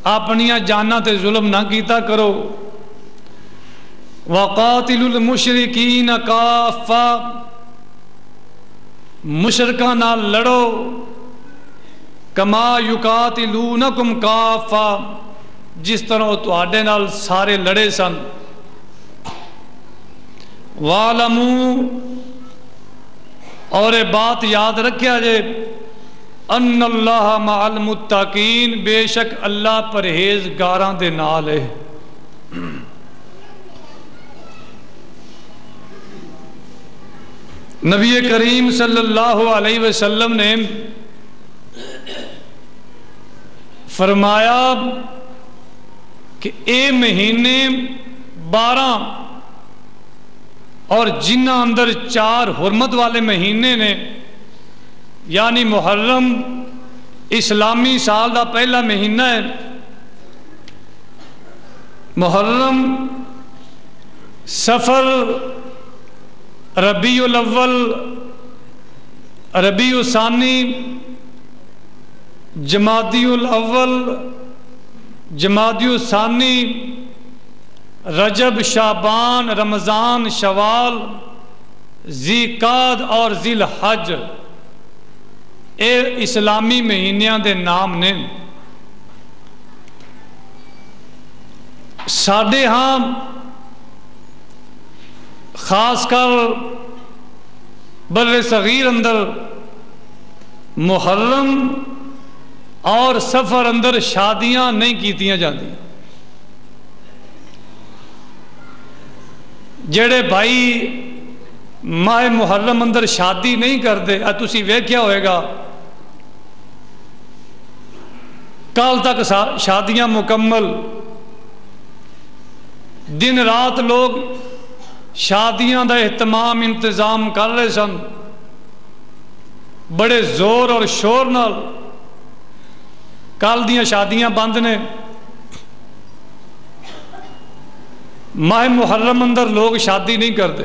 اپنیاں جاناں تے ظلم نہ کیتا کرو۔ وَقَاتِلُوا الْمُشْرِكِينَ كَافَّةً، مشرکاں نال لڑو، کما یقاتلونکم کافہ، جس طرح تواڈے نال سارے لڑے سن۔ وَاعْلَمُوا، اور یہ بات یاد رکھیا جے، ان اللہ مع المتقین، بے شک اللہ پرہیزگاراں دے نال ہے۔ نبی کریم صلی اللہ علیہ وسلم نے فرمایا کہ اے مہینے 12 اور جنہ اندر 4 حرمت والے مہینے نے، یعنی محرم اسلامی سال دا پہلا مہینہ ہے، محرم، سفر، ربیع الاول، ربیع الثانی، جمادی الاول، جمادی الثانی، رجب، شعبان، رمضان، شوال، ذی قعد اور ذی الحج، اے اسلامی مہینیاں دے نام نے۔ ساڈے ہاں خاص کر بر صغیر اندر محرم اور سفر اندر شادیاں نہیں کیتیاں جاندی۔ جڑے بھائی ماہ محرم اندر شادی نہیں کرتے، تسی ویکھیا ہوئے گا کل تک شادیاں مکمل، دن رات لوگ شادیاں دا اہتمام انتظام کر رہے سن، بڑے زور اور شور نال۔ کل دیاں شادیاں بند نے، ماہ محرم اندر لوگ شادی نہیں کرتے،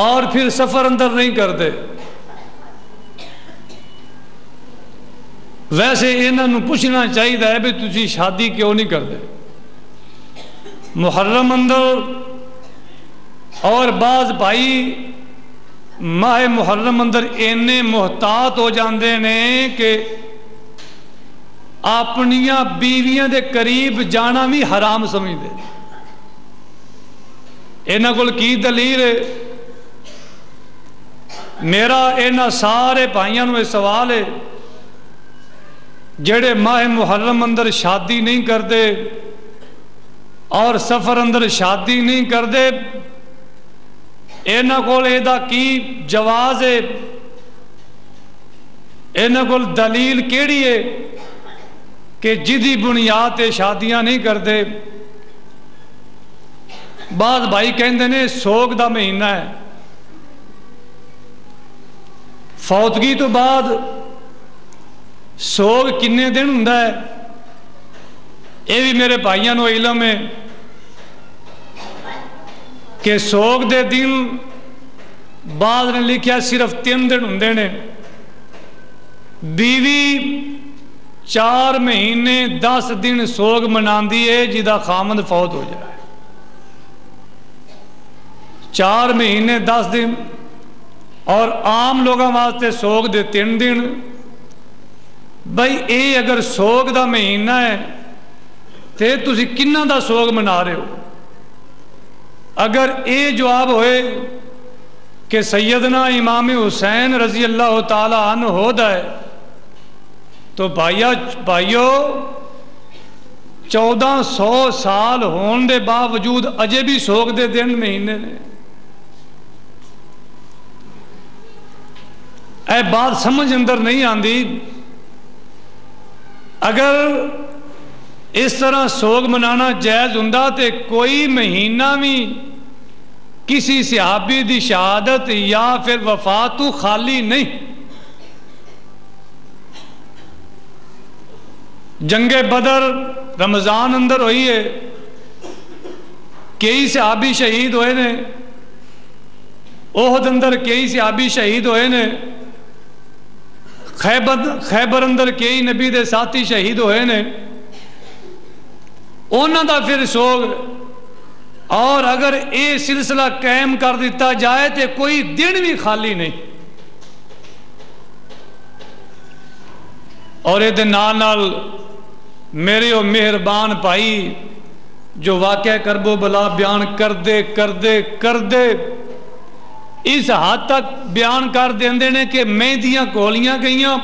اور پھر سفر اندر نہیں کرتے۔ ویسے انہوں پوچھنا چاہیے بھی تسی شادی کیوں نہیں کرتے؟ محرم اندر اور بعض بھائی ماہ محرم اندر اینے محتاط ہو جاندے نے کہ اپنیاں بیویاں دے قریب جانا بھی حرام سمجھتے۔ انہاں کول کی دلیل ہے؟ میرا انہاں سارے بھائیاں نوں سوال ہے جڑے ماہ محرم اندر شادی نہیں کرتے اور سفر اندر شادی نہیں کرتے، انہاں کول ایدہ کی جواز ہے؟ انہاں کول دلیل کیڑی ہے کہ جدی بنیاد تے شادیاں نہیں کرتے؟ بعض بھائی کہندے نے سوگ دا مہینہ ہے، فوتگی تو بعد سوگ کنے دن ہوندا ہے؟ یہ بھی میرے بھائیاں نو علم ہے کہ سوگ دے دن بعد نے لکھیا صرف 3 دن ہوندے نے۔ بیوی 4 مہینے 10 دن سوگ مناندی ہے جدا خامند فوت ہو جائے، 4 مہینے 10 دن، اور عام لوگوں واسطے سوگ دے 3 دن۔ بھائی اے اگر سوگ دا مہینہ ہے تے تسی کنہ دا سوگ منا رہے ہو؟ اگر اے جواب ہوئے کہ سیدنا امام حسین رضی اللہ تعالی عنہ ہو دائے، تو بھائیو 1400 سال ہون دے باوجود اجے بھی سوگ دے دن مہینے نے۔ اے بات سمجھ اندر نہیں آندی۔ اگر اس طرح سوگ منانا جائز ہوندا تے کوئی مہینہ بھی کسی صحابی دی شہادت یا پھر وفات تو خالی نہیں۔ جنگ بدر رمضان اندر ہوئی ہے، کئی صحابی شہید ہوئے نے، احد اندر کئی صحابی شہید ہوئے نے، خیبر اندر کئی نبی دے ساتھی شہید ہوئے نے، انہاں دا پھر سوگ، اور اگر یہ سلسلہ قائم کر دیتا جائے تو کوئی دن بھی خالی نہیں۔ اور یہ نال میرے او مہربان بھائی جو واقعہ کرب و بلا بیان کردے اس حد تک بیان کر دیندے نے کہ مہندیاں گولیاں گئیاں،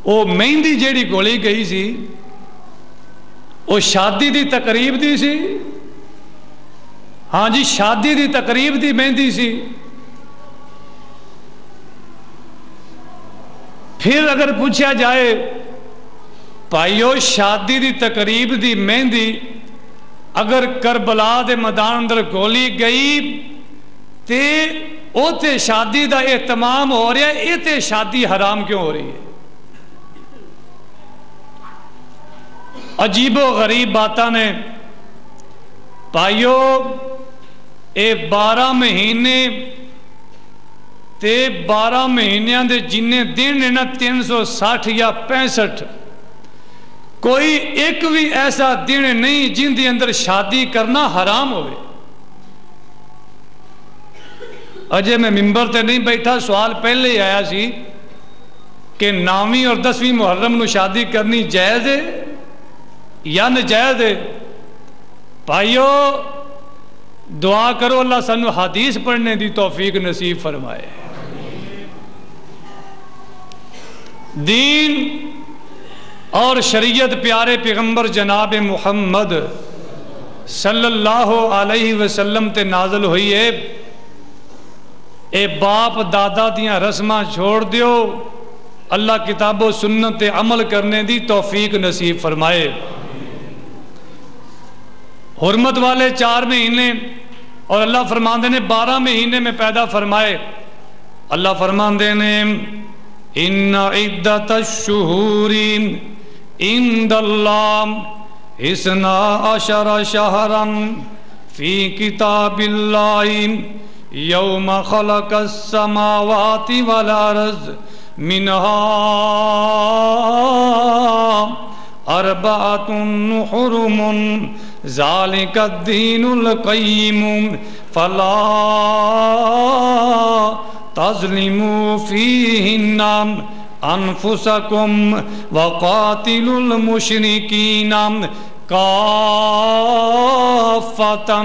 وہ مہندی جیڑی گولی گئی سی وہ شادی دی تقریب دی سی، ہاں جی شادی دی تقریب دی مہندی سی۔ پھر اگر پوچھا جائے بھائیو شادی دی تقریب دی مہندی اگر کربلا دے میدان اندر گولی گئی تے او تے شادی دا اہتمام ہو رہا ہے، اے تے شادی حرام کیوں ہو رہی ہے؟ عجیب و غریب باتاں نے بھائیو، اے 12 مہینے تے 12 مہینیاں دے جننے دن ہیں نا 360 یا 65، کوئی ایک بھی ایسا دن نہیں جن دے اندر شادی کرنا حرام ہوئے۔ اجے میں ممبر تے نہیں بیٹھا، سوال پہلے ہی آیا سی کہ 9ویں اور 10ویں محرم نو شادی کرنی جائز ہے یا نجائز ہے؟ بھائیو دعا کرو اللہ سانو حدیث پڑھنے دی توفیق نصیب فرمائے۔ دین اور شریعت پیارے پیغمبر جناب محمد صلی اللہ علیہ وسلم تے نازل ہوئی ہے، اے باپ دادا دیاں رسماں چھوڑ دیو، اللہ کتاب و سنت تے عمل کرنے دی توفیق نصیب فرمائے۔ حرمت والے 4 مہینے اور اللہ فرماندے نے 12 مہینے میں پیدا فرمائے۔ اللہ فرماندے نے ان عدت الشہور عند اللہ 12 شہرا فی کتاب اللہ یوم خلق السماوات والارض منہا 4 حرم ذالک الدین القیم فلا تظلموا فیہن انفسکم وقاتلوا المشرکین کافتا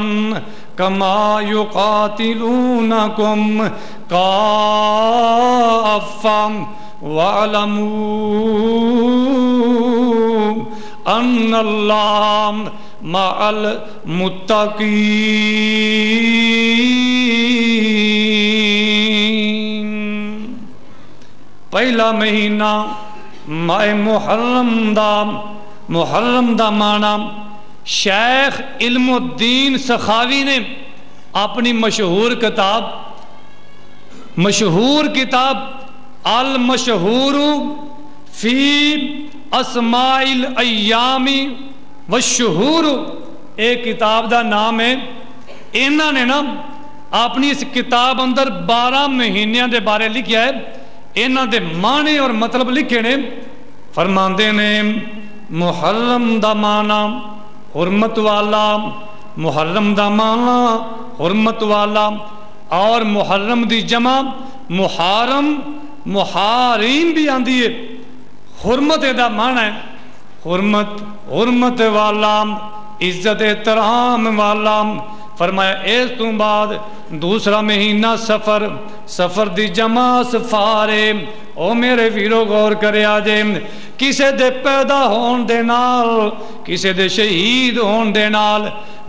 کما یقاتلونکم کافا وَاعْلَمُوا أَنَّ اللَّهَ مَعَ الْمُتَّقِينَ۔ پہلا مہینہ ماہ محرم دا معنی شیخ علم الدین سخاوی نے اپنی مشہور کتاب المشہور فی اسماء الایام والشہور، ایک کتاب دا نام ہے، انہوں نے نا اپنی اس کتاب اندر 12 مہینیاں دے بارے لکھیا ہے، انہوں دے معنی اور مطلب لکھے نے۔ فرماندے نے محرم دا معنی حرمت والا، محرم دا معنی حرمت والا، اور محرم دی جمع محارم محاریم بھی آندی ہے۔ حرمت دا معنی ہے حرمت والا، عزت احترام والا۔ فرمایا اس تو بعد دوسرا مہینہ سفر دی جمع سفارے۔ او میرے ویرو غور کرے آجے، کسے دے پیدا ہون دے نال، کسے دے شہید ہون دے نال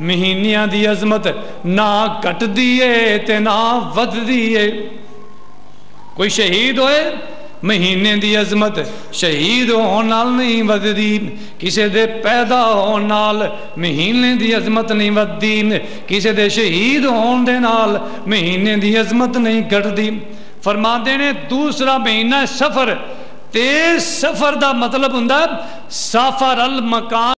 مہینیاں دی عظمت نہ کٹ دیئے تے نہ ود دیئے۔ کوئی شہید ہوئے مہینے دی عظمت شہید ہون نال نہیں ودی، کسے دے پیدا ہون نال مہینے دی عظمت نہیں ودی، کسے دے شہید ہون دے نال مہینے دی عظمت نہیں گھٹ دی۔ فرماندے نے دوسرا مہینہ سفر، تے سفر دا مطلب ہوندا سافر المکان